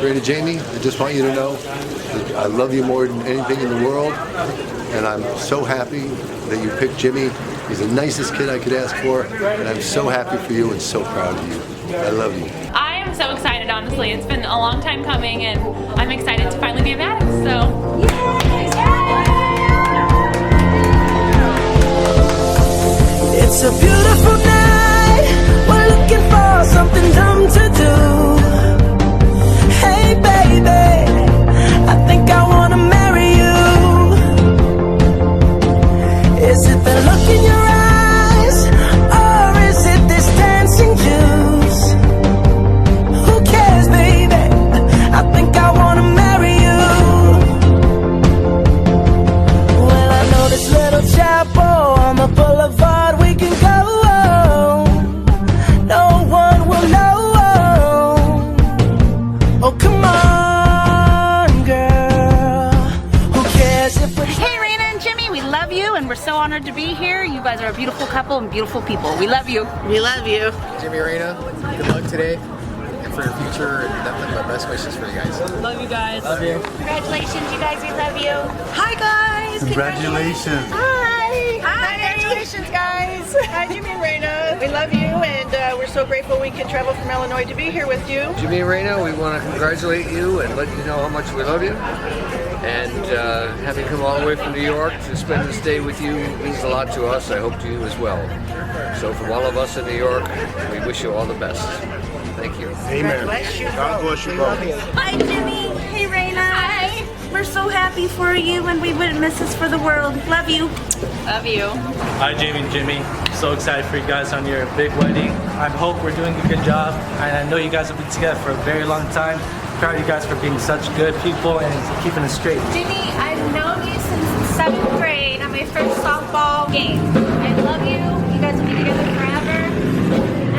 Raina Jamie, I just want you to know that I love you more than anything in the world, and I'm so happy that you picked Jimmy. He's the nicest kid I could ask for, and I'm so happy for you and so proud of you. I love you. I am so excited, honestly. It's been a long time coming, and I'm excited to finally be a Maddox, so. It's a beautiful night. We're looking for something dumb to do. Hey baby, I think I wanna marry you. Is it the look in your eyes, or is it this dancing juice? Who cares, baby? I think I wanna marry you. Well, I know this little chapel on the boulevard we can go. No one will know. Oh, come on, girl. Who cares if we... Hey, Raina and Jimmy, we love you, and we're so honored to be here. You guys are a beautiful couple and beautiful people. We love you. We love you. Jimmy, Raina, good luck today and for your future, and definitely my best wishes for you guys. Love you guys. Love you. Congratulations, you guys. We love you. Hi, guys. Congratulations. Hi. Hi. Congratulations, guys. Hi, Jimmy and Raina. We love you, and we're so grateful we could travel from Illinois to be here with you. Jimmy and Raina, we want to congratulate you and let you know how much we love you. And having come all the way from New York to spend this day with you means a lot to us. I hope to you as well. So from all of us in New York, we wish you all the best. Thank you. Amen. God bless you both. Hi, Jimmy. Hey, Raina. Hi. We're so happy for you, and we wouldn't miss this for the world. Love you. Love you. Hi, Jamie and Jimmy. So excited for you guys on your big wedding. I hope we're doing a good job, and I know you guys have been together for a very long time. Proud of you guys for being such good people and keeping it straight. Jimmy, I've known you since 7th grade on my first softball game. I love you. You guys will be together forever,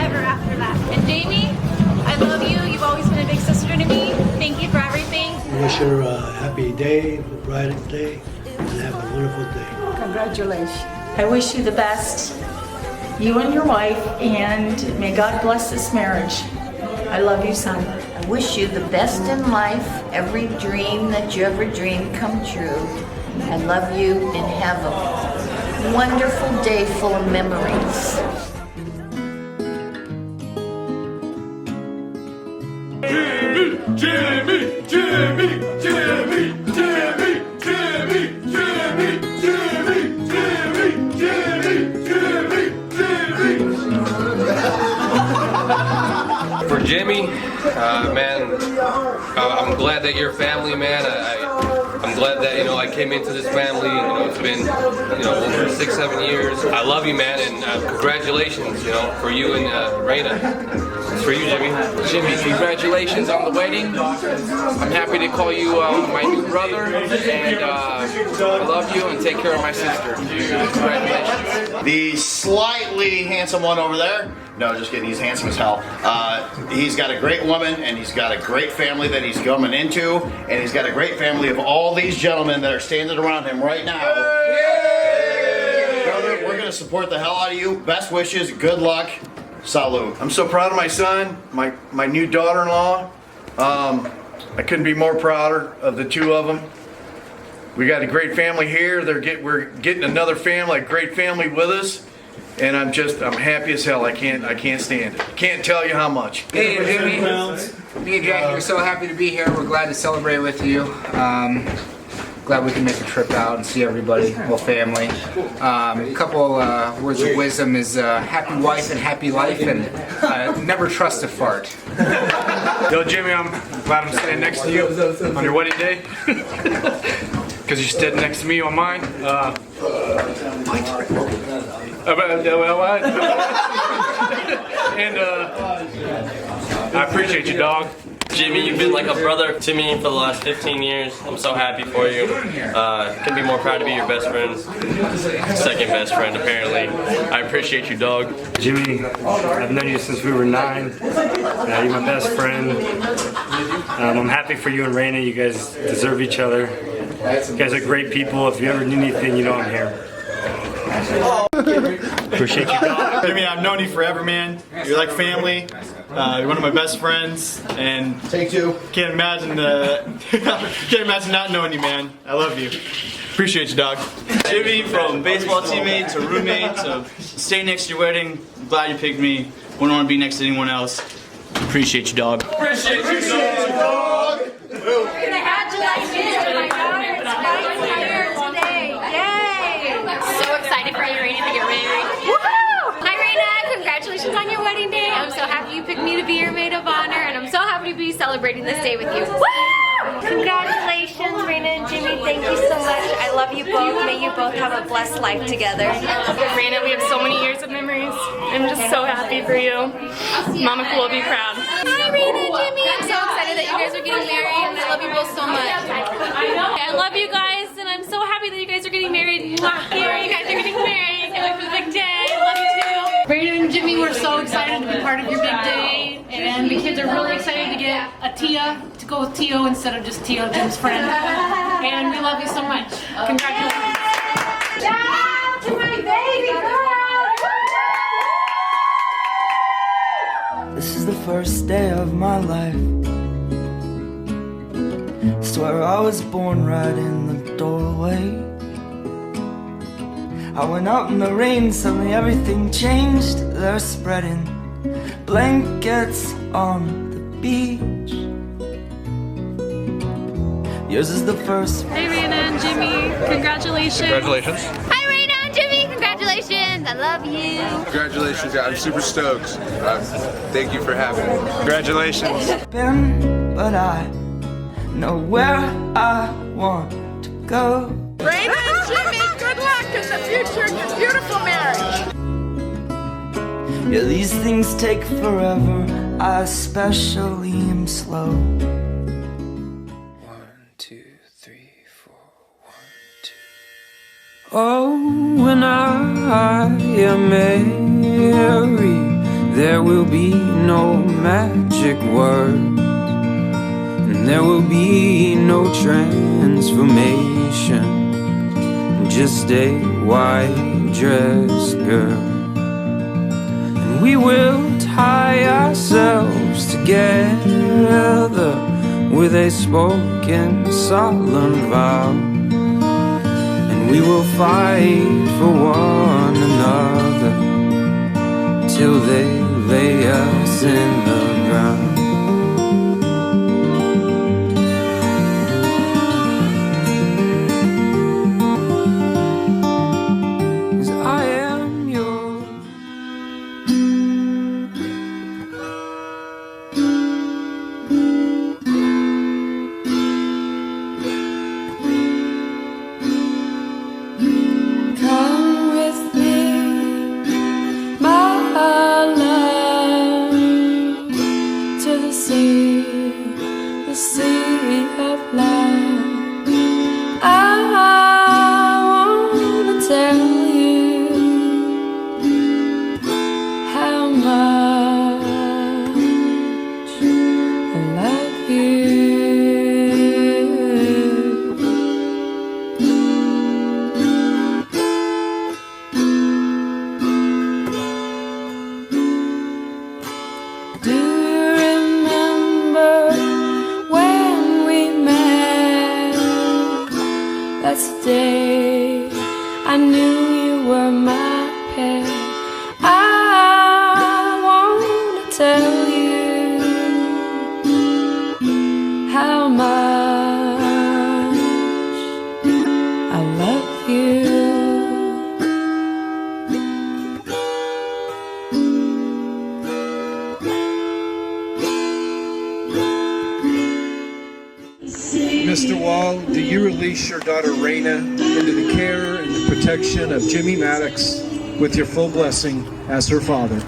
ever after that. And Jamie, I love you. You've always been a big sister to me. Thank you for everything. Wish her a happy day, a bright day, and have a wonderful day. Congratulations. I wish you the best, you and your wife, and may God bless this marriage. I love you, son. I wish you the best in life, every dream that you ever dreamed come true. I love you, and have a wonderful day full of memories. Jimmy, Jimmy, Jimmy, Jimmy, Jimmy, Jimmy, Jimmy, Jimmy, Jimmy, Jimmy, Jimmy, For Jimmy, man, I'm glad that you're family, man. I'm glad that, you know, I came into this family. You know, it's been, you know, over 6-7 years. I love you, man, and congratulations, you know, for you and Raina. It's for you, Jimmy. Jimmy, congratulations on the wedding. I'm happy to call you my new brother, and I love you, and take care of my sister. Congratulations. The slightly handsome one over there. No, just kidding. He's handsome as hell. He's got a great woman, and he's got a great family that he's coming into, and he's got a great family of all these gentlemen that are standing around him right now. Brother, we're going to support the hell out of you. Best wishes. Good luck. Salud. I'm so proud of my son, my new daughter-in-law. I couldn't be more prouder of the two of them. We got a great family here. We're getting another family, a great family with us, and I'm happy as hell. I can't stand it. Can't tell you how much. Hey, Jimmy. Me and Jackie are so happy to be here. We're glad to celebrate with you. Glad we can make a trip out and see everybody, whole family. A couple words of wisdom is happy wife and happy life, and never trust a fart. Yo, Jimmy, I'm glad I'm standing next to you on your wedding day. Because you're standing next to me on mine. And I appreciate you, dog. Jimmy, you've been like a brother to me for the last 15 years. I'm so happy for you. Couldn't be more proud to be your best friend. Second best friend, apparently. I appreciate you, dog. Jimmy, I've known you since we were 9. You're my best friend. I'm happy for you and Raina. You guys deserve each other. You guys are great people. If you ever need anything, you know I'm here. Appreciate you, dog. Jimmy, I've known you forever, man. You're like family. You're one of my best friends, and can't imagine not knowing you, man. I love you. Appreciate you, dog. Jimmy, from baseball teammate to roommate to stay next to your wedding. I'm glad you picked me. Wouldn't want to be next to anyone else. Appreciate you, dog. Appreciate you, dog. Congratulations to my daughter. It's 9 years today. Yay! So excited for you, Raina, to get married. Woohoo! Hi, Raina. Congratulations on your wedding day. I'm so happy you picked me to be your maid of honor, and I'm so happy to be celebrating this day with you. Woo! Congratulations, Raina and Jimmy. Thank you so much. I love you both. May you both have a blessed life together. Raina, we have so many years of memories. I'm just so happy for you. Mama will be proud. Hi, Raina and Jimmy. I'm so excited that you guys are getting married, and I love you both so much. I love you guys, and I'm so happy that you guys are getting married. Here, you guys are getting married. Can't wait for the big day. I love you too. Raina and Jimmy, we're so excited to be part of your big day, and the kids are really excited to get a Tia, to go with Tio instead of just Tio, Jim's friend. And we love you so much. Congratulations. Shout out to my baby girl! This is the first day of my life. Swear I was born right in the doorway. I went out in the rain, suddenly everything changed. They're spreading blankets on the beach. Yours is the first. Hey, Raina and Jimmy. Congratulations. Congratulations. Hi, Raina and Jimmy. Congratulations. I love you. Congratulations. Yeah, I'm super stoked. Thank you for having me. Congratulations. But I know where I want to go. Raina and Jimmy, good luck in the future in your beautiful marriage. Yeah, these things take forever. I especially am slow. 1, 2, 3, 4. 1, 2. Oh, when I am married, there will be no magic words, and there will be no transformation. Just a white dress girl, and we will tie ourselves together with a spoken solemn vow, and we will fight for one another till they lay us in the ground. Mr. Wall, do you release your daughter Raina into the care and the protection of Jimmy Mallocks with your full blessing as her father?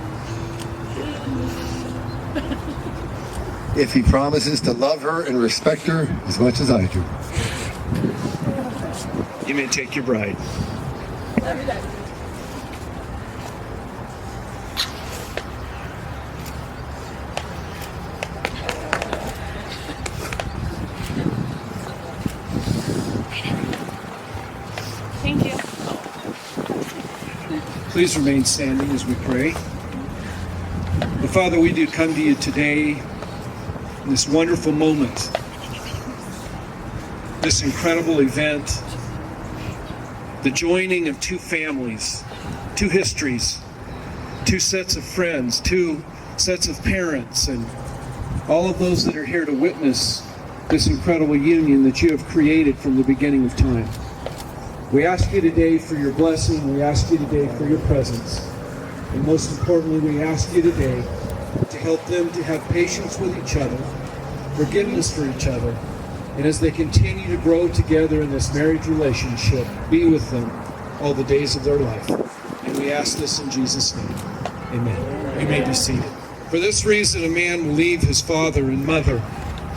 If he promises to love her and respect her as much as I do. You may take your bride. Thank you. Please remain standing as we pray. But Father, we do come to you today in this wonderful moment, this incredible event, the joining of two families, two histories, two sets of friends, two sets of parents, and all of those that are here to witness this incredible union that you have created from the beginning of time. We ask you today for your blessing. We ask you today for your presence. And most importantly, we ask you today to help them to have patience with each other, forgiveness for each other, and as they continue to grow together in this marriage relationship, be with them all the days of their life. And we ask this in Jesus' name. Amen. You may be seated. For this reason, a man will leave his father and mother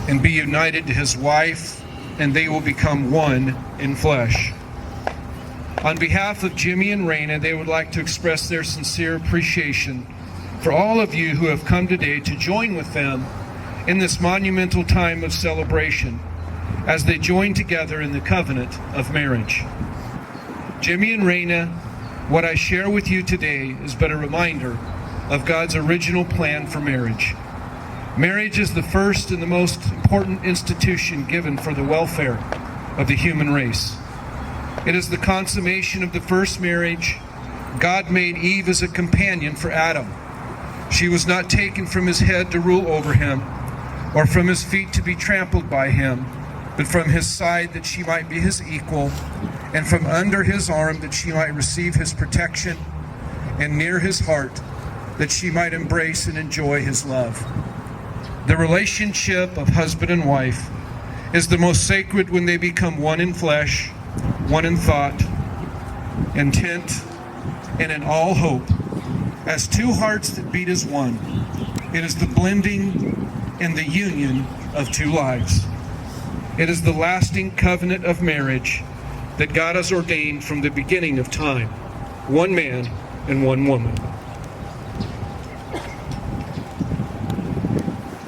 and be united to his wife, and they will become one in flesh. On behalf of Jimmy and Raina, they would like to express their sincere appreciation for all of you who have come today to join with them in this monumental time of celebration as they join together in the covenant of marriage. Jimmy and Raina, what I share with you today is but a reminder of God's original plan for marriage. Marriage is the first and the most important institution given for the welfare of the human race. It is the consummation of the first marriage. God made Eve as a companion for Adam. She was not taken from his head to rule over him, or from his feet to be trampled by him, but from his side that she might be his equal, and from under his arm that she might receive his protection, and near his heart that she might embrace and enjoy his love. The relationship of husband and wife is the most sacred when they become one in flesh, one in thought, intent, and in all hope, as two hearts that beat as one. It is the blending and the union of two lives. It is the lasting covenant of marriage that God has ordained from the beginning of time, one man and one woman.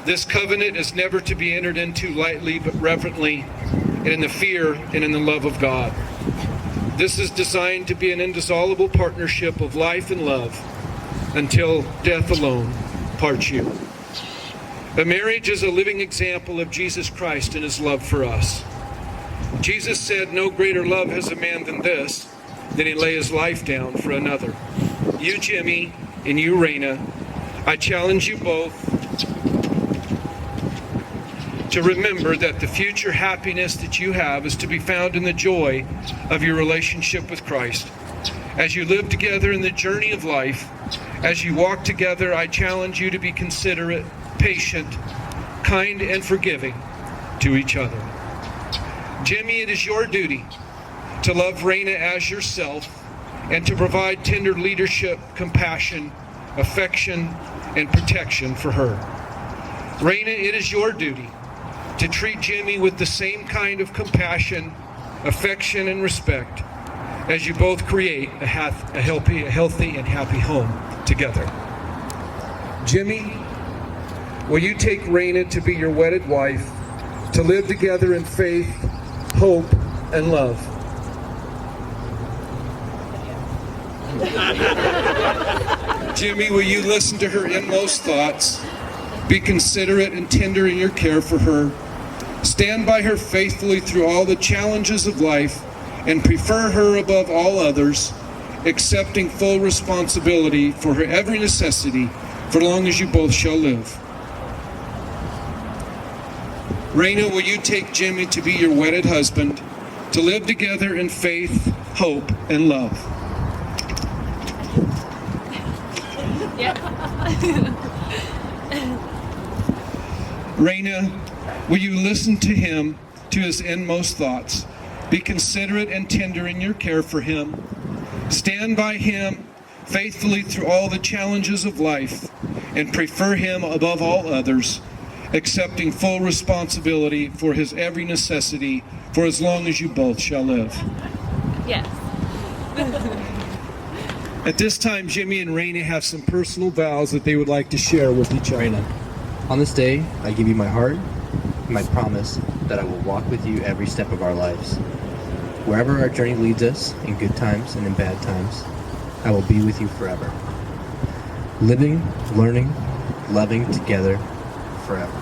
This covenant is never to be entered into lightly, but reverently, and in the fear and in the love of God. This is designed to be an indissoluble partnership of life and love until death alone parts you. A marriage is a living example of Jesus Christ and his love for us. Jesus said, "No greater love has a man than this, that he lay his life down for another." You, Jimmy, and you, Raina, I challenge you both to remember that the future happiness that you have is to be found in the joy of your relationship with Christ. As you live together in the journey of life, as you walk together, I challenge you to be considerate, patient, kind, and forgiving to each other. Jimmy, it is your duty to love Raina as yourself and to provide tender leadership, compassion, affection, and protection for her. Raina, it is your duty to treat Jimmy with the same kind of compassion, affection, and respect as you both create a healthy and happy home together. Jimmy, will you take Raina to be your wedded wife, to live together in faith, hope, and love? Jimmy, will you listen to her inmost thoughts, be considerate and tender in your care for her, stand by her faithfully through all the challenges of life, and prefer her above all others, accepting full responsibility for her every necessity for long as you both shall live? Raina, will you take Jimmy to be your wedded husband, to live together in faith, hope, and love? Raina, will you listen to him, to his inmost thoughts, be considerate and tender in your care for him, stand by him faithfully through all the challenges of life, and prefer him above all others, accepting full responsibility for his every necessity for as long as you both shall live? Yes. At this time, Jimmy and Raina have some personal vows that they would like to share with each other. Raina, on this day, I give you my heart and my promise that I will walk with you every step of our lives. Wherever our journey leads us, in good times and in bad times, I will be with you forever. Living, learning, loving together forever.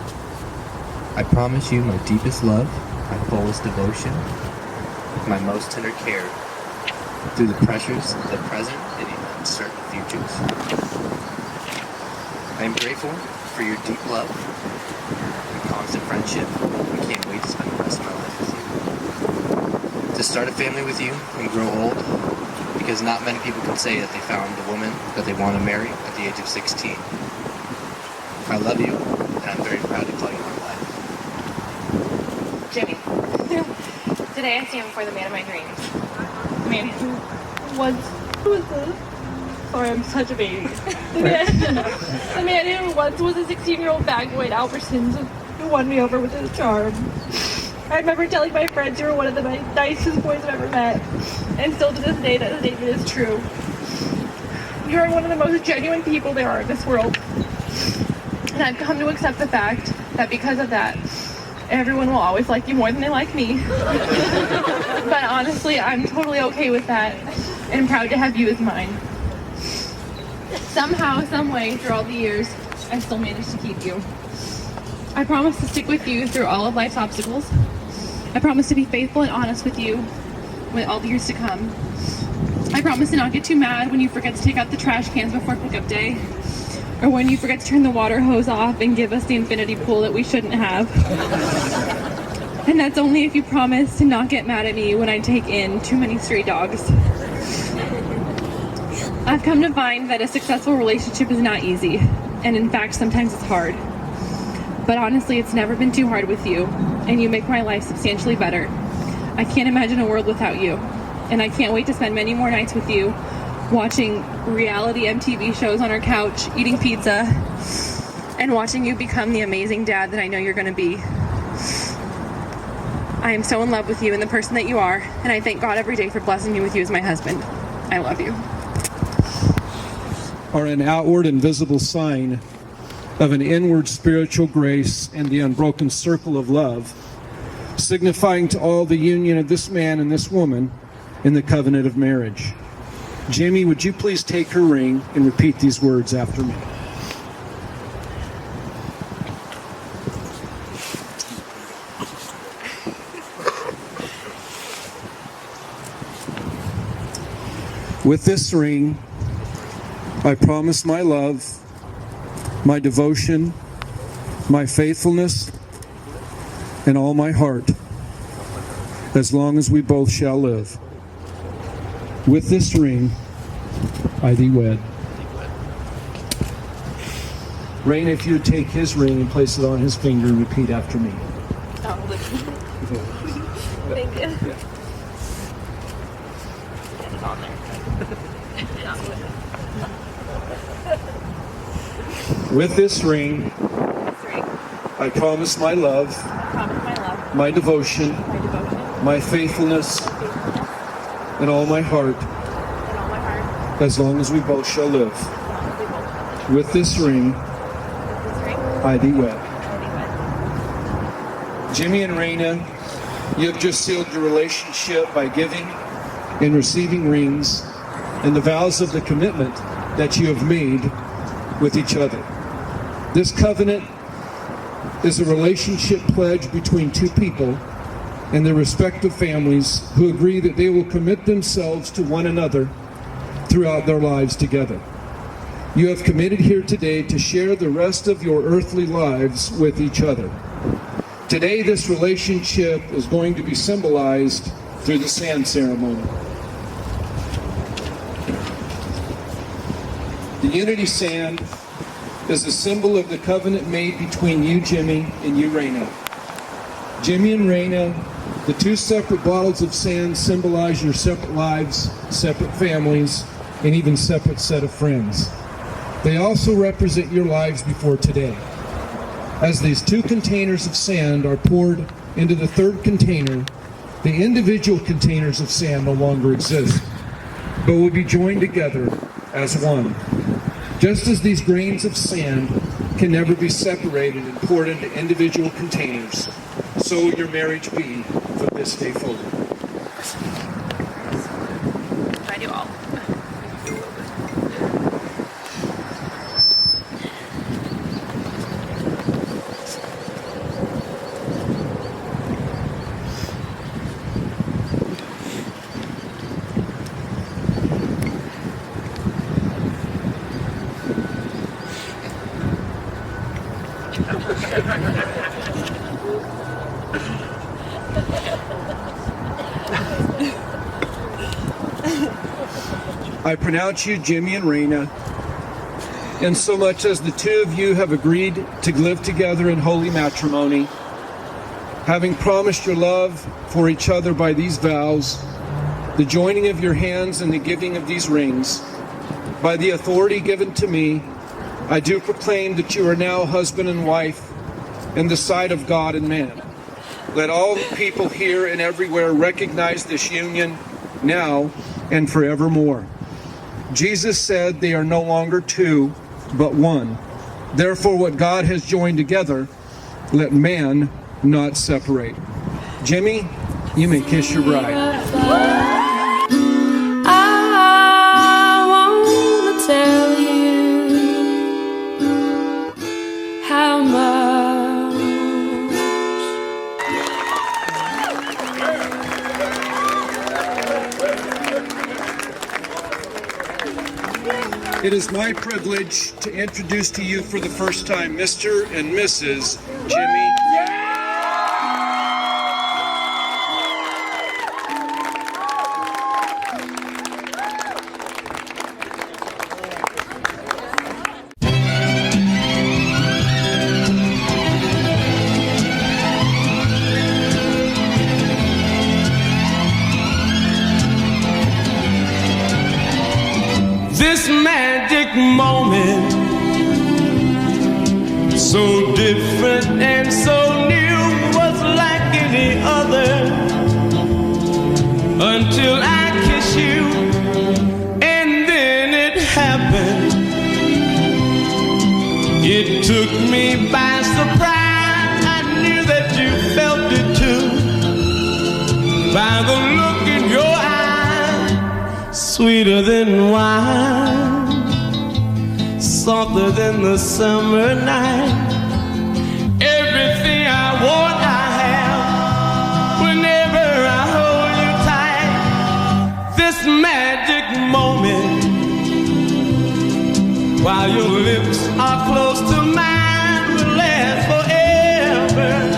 I promise you my deepest love, my fullest devotion, my most tender care through the pressures of the present and the uncertain futures. I am grateful for your deep love and constant friendship. I can't wait to spend the rest of my life with you. To start a family with you and grow old, because not many people can say that they found the woman that they want to marry at the age of 16. I love you, and I'm very proud to call you my wife. Jimmy, today I stand before the man of my dreams. The man who was sorry, I'm such a baby. The man who once was a 16-year-old bag boy at Albertsons who won me over with his charm. I remember telling my friends you were one of the nicest boys I've ever met, and still to this day that statement is true. You are one of the most genuine people there are in this world. And I've come to accept the fact that because of that, everyone will always like you more than they like me. But honestly, I'm totally okay with that and proud to have you as mine. Somehow, some way, through all the years, I still managed to keep you. I promise to stick with you through all of life's obstacles. I promise to be faithful and honest with you with all the years to come. I promise to not get too mad when you forget to take out the trash cans before pickup day, or when you forget to turn the water hose off and give us the infinity pool that we shouldn't have. And that's only if you promise to not get mad at me when I take in too many stray dogs. I've come to find that a successful relationship is not easy, and in fact sometimes it's hard. But honestly, it's never been too hard with you, and you make my life substantially better. I can't imagine a world without you, and I can't wait to spend many more nights with you, watching reality MTV shows on our couch, eating pizza, and watching you become the amazing dad that I know you're going to be. I am so in love with you and the person that you are, and I thank God every day for blessing me with you as my husband. I love you. Are an outward and visible sign of an inward spiritual grace and the unbroken circle of love, signifying to all the union of this man and this woman in the covenant of marriage. Jamie, would you please take her ring and repeat these words after me? With this ring, I promise my love, my devotion, my faithfulness, and all my heart, as long as we both shall live. With this ring, I thee wed. Rain, if you would take his ring and place it on his finger and repeat after me. Thank you. With this ring, I promise my love, my devotion, my faithfulness, and all my heart, as long as we both shall live. With this ring, I thee wed. Jimmy and Raina, you have just sealed your relationship by giving and receiving rings and the vows of the commitment that you have made with each other. This covenant is a relationship pledge between two people and their respective families who agree that they will commit themselves to one another throughout their lives together. You have committed here today to share the rest of your earthly lives with each other. Today, this relationship is going to be symbolized through the sand ceremony. The unity sand is a symbol of the covenant made between you, Jimmy, and you, Raina. Jimmy and Raina, the two separate bottles of sand symbolize your separate lives, separate families, and even separate set of friends. They also represent your lives before today. As these two containers of sand are poured into the third container, the individual containers of sand no longer exist, but will be joined together as one. Just as these grains of sand can never be separated and poured into individual containers, so will your marriage be from this day forward. I do all. I pronounce you Jimmy and Raina, and so much as the two of you have agreed to live together in holy matrimony, having promised your love for each other by these vows, the joining of your hands and the giving of these rings, by the authority given to me, I do proclaim that you are now husband and wife in the sight of God and man. Let all people here and everywhere recognize this union now and forevermore. Jesus said they are no longer two, but one. Therefore, what God has joined together, let man not separate. Jimmy, you may kiss your bride. I want to tell you how much It is my privilege to introduce to you for the first time Mr. and Mrs. Jimmy. this magic moment, so different and so new, was like any other until I kiss you, and then it happened. It took me by surprise. I knew that you felt it too by the look in your eye, sweeter than wine, softer than the summer night. Everything I want, I have whenever I hold you tight. This magic moment, while your lips are close to mine, will last forever.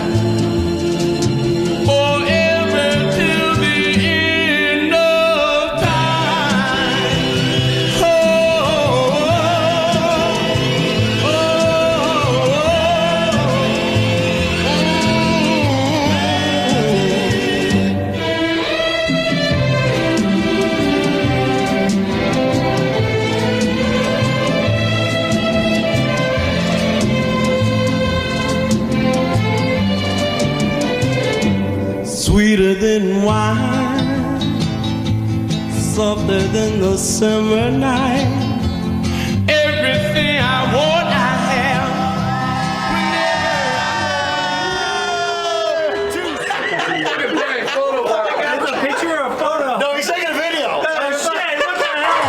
Sweeter than wine, softer than the summer night. Everything I want, I have That's a picture or a photo? No, he's taking a video. Oh, shit, what the hell?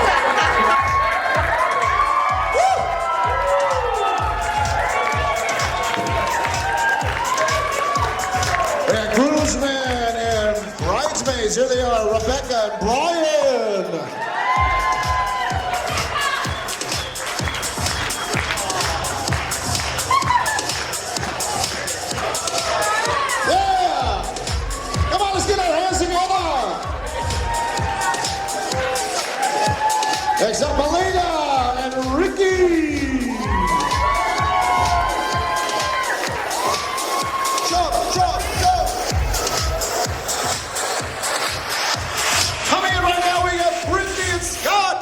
And groomsmen and bridesmaids, here they are, Rebecca and Brian. Yeah! Come on, let's get our hands together. Next up, Melina and Ricky. Jump, jump, jump. Coming in right now, we have Brittany and Scott.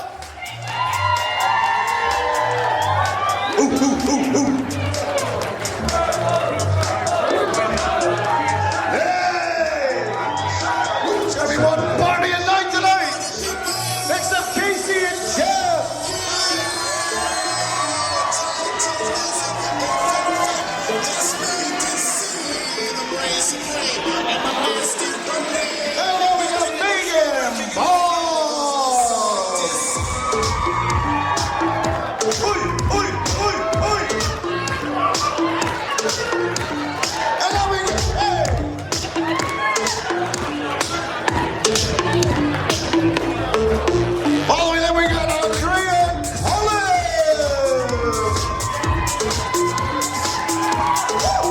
Ooh, ooh, ooh, ooh. Hey! It's gonna be one party at night tonight. Next up, Casey and Jeff. Hello, we got Megan and Bob. Oi, oi, oi, oi. And now we got, following them, we got Andrea and Colin. Woo!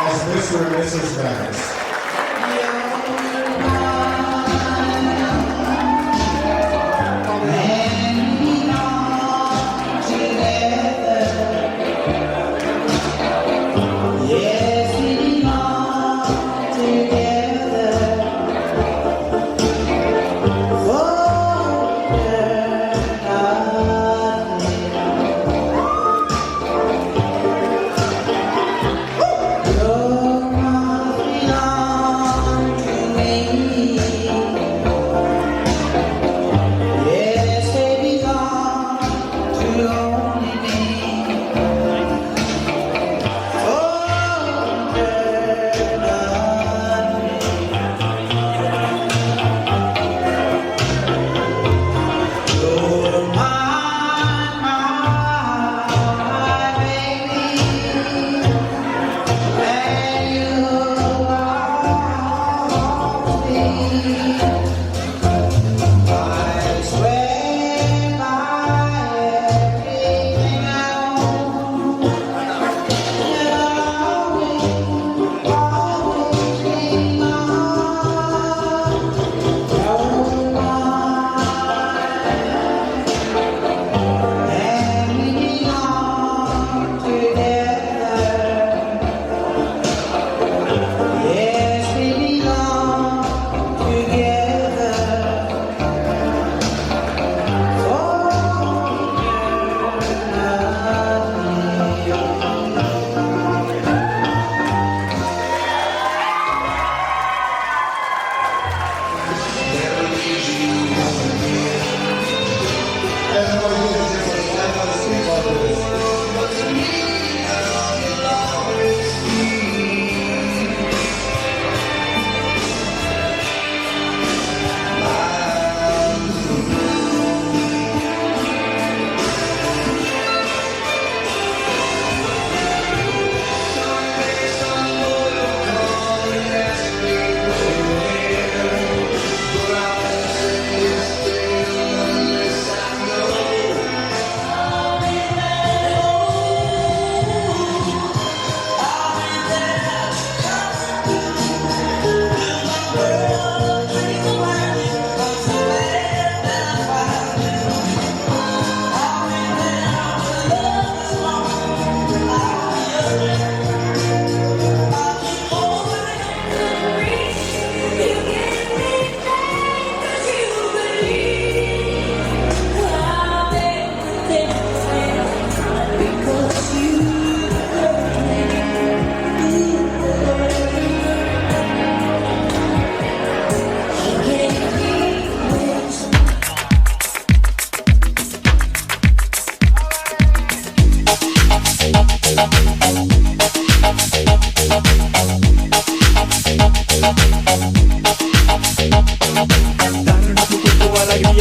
as Mr. and Mrs. Mallocks.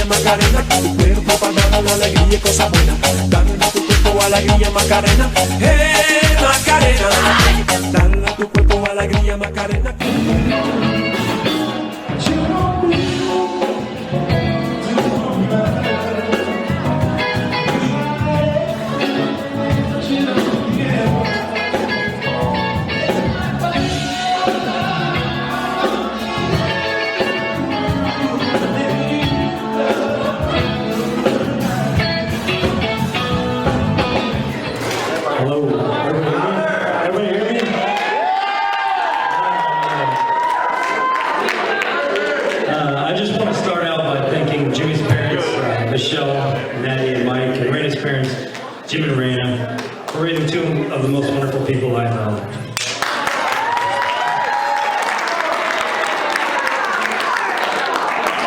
Macarena, tu cuerpo para dar la alegría y cosas buenas. Dale a tu cuerpo alegría, Macarena, Macarena. Dale a tu cuerpo alegría, Macarena. Jim and Raina, for raising two of the most wonderful people I know.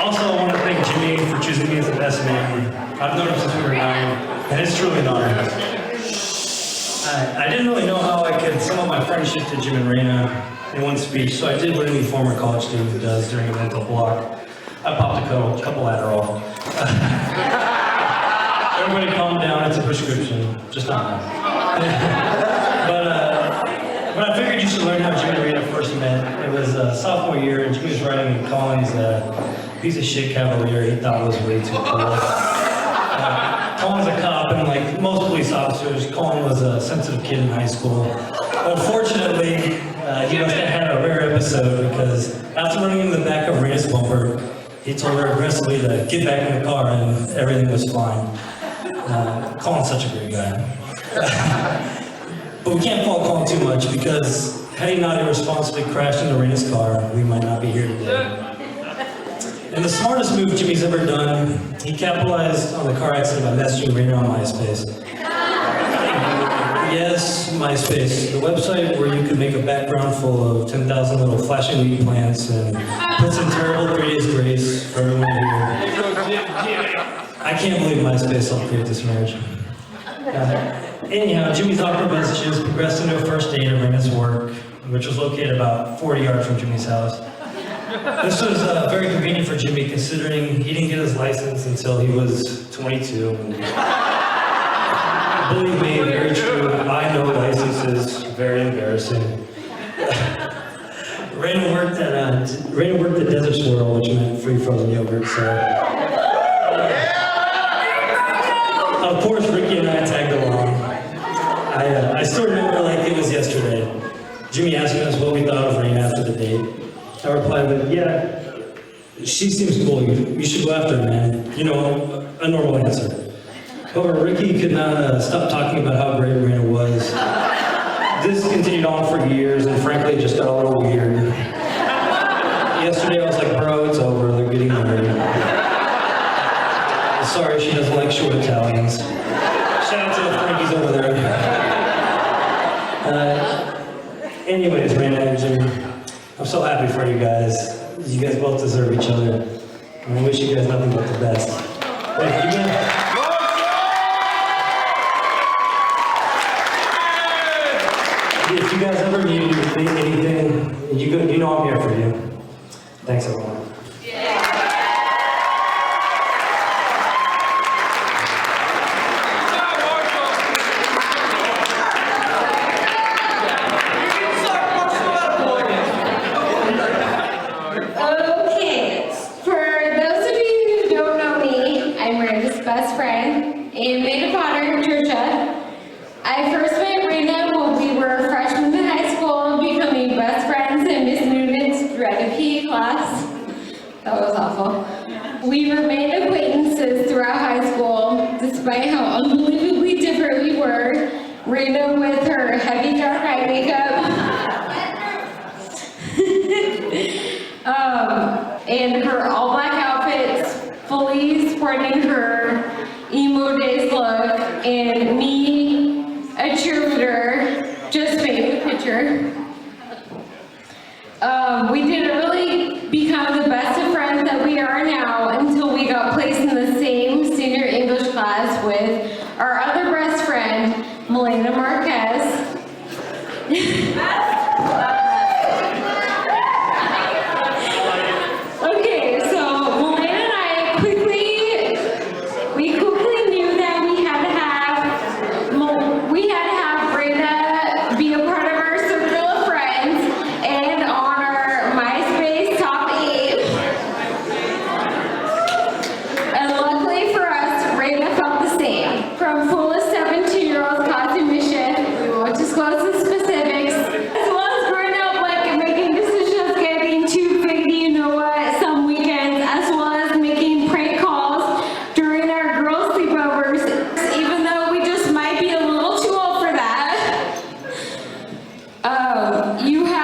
Also, I want to thank Jimmy for choosing me as the best man. I've known him since we were 9, and it's truly an honor. I didn't really know how I could sum up my friendship to Jim and Raina in one speech, so I did what any former college student does during a mental block. I popped a couple Adderall. Everybody calm down, it's a prescription, just not mine. But I figured you should learn how Jimmy and Raina first met. It was sophomore year, and Jimmy was riding in Colin's piece of shit Cavalier he thought was way too cool. Colin's a cop, and like most police officers, Colin was a sensitive kid in high school. Unfortunately, he must have had a rare episode because after running into the back of Rena's bumper, he told her aggressively to get back in the car and everything was fine. Colin's such a great guy. But we can't fault Colin too much because had he not irresponsibly crashed into Rena's car, we might not be here today. And the smartest move Jimmy's ever done, he capitalized on the car accident by messaging Rena on MySpace. Yes, MySpace, the website where you could make a background full of 10,000 little flashing weed plants and put some terrible 3 days grace for everyone here. I can't believe MySpace helped create this marriage. Anyhow, Jimmy's awkward messages progressed into a first date at Rena's work, which was located about 40 yards from Jimmy's house. This was very convenient for Jimmy considering he didn't get his license until he was 22. Believe me, very true. I know licenses, very embarrassing. Rena worked at Desert Swirl, which meant free frozen yogurt, so. Of course, Ricky and I tagged along. I still remember like it was yesterday. Jimmy asking us what we thought of Rena after the date. I replied with, yeah, she seems cool. You should go after her, man. You know, a normal answer. However, Ricky could not stop talking about how great Rena was. This continued on for years, and frankly, it just got a little weird. Yesterday, I was like, bro, it's over. They're getting married. Sorry, she doesn't like short Italians. Shout out to the Frankies over there. Anyways, Rena and Jimmy, I'm so happy for you guys. You guys both deserve each other. And I wish you guys nothing but the best. Thank you, man. If you guys ever need anything, you know I'm here for you. Thanks, everyone. Okay, for those of you who don't know me, I'm Rena's best friend and maid of honor, Trisha. I first met Rena when we were freshmen in high school, becoming best friends in Miss Noonan's dreaded PE class. That was awful. We remained acquaintances throughout high school, despite how unbelievably different we were. Rena with her heavy dark eye makeup. And her all black outfits, fully sporting her emo days look, and me, a cheerleader, just made the picture. We didn't really become the best of friends that we are now until we got placed in the same senior English class with our other best friend, Melina Marquez. Okay, so Melina and I quickly knew that we had to have Rena be a part of our circle of friends and on our MySpace top 8. And luckily for us, Rena felt the same. From foolish 17-year-olds causing mischief, we won't disclose the specifics, as well as growing up like making decisions getting too big, you know what, some weekends, as well as making prank calls during our girls' sleepovers, even though we just might be a little too old for that. You have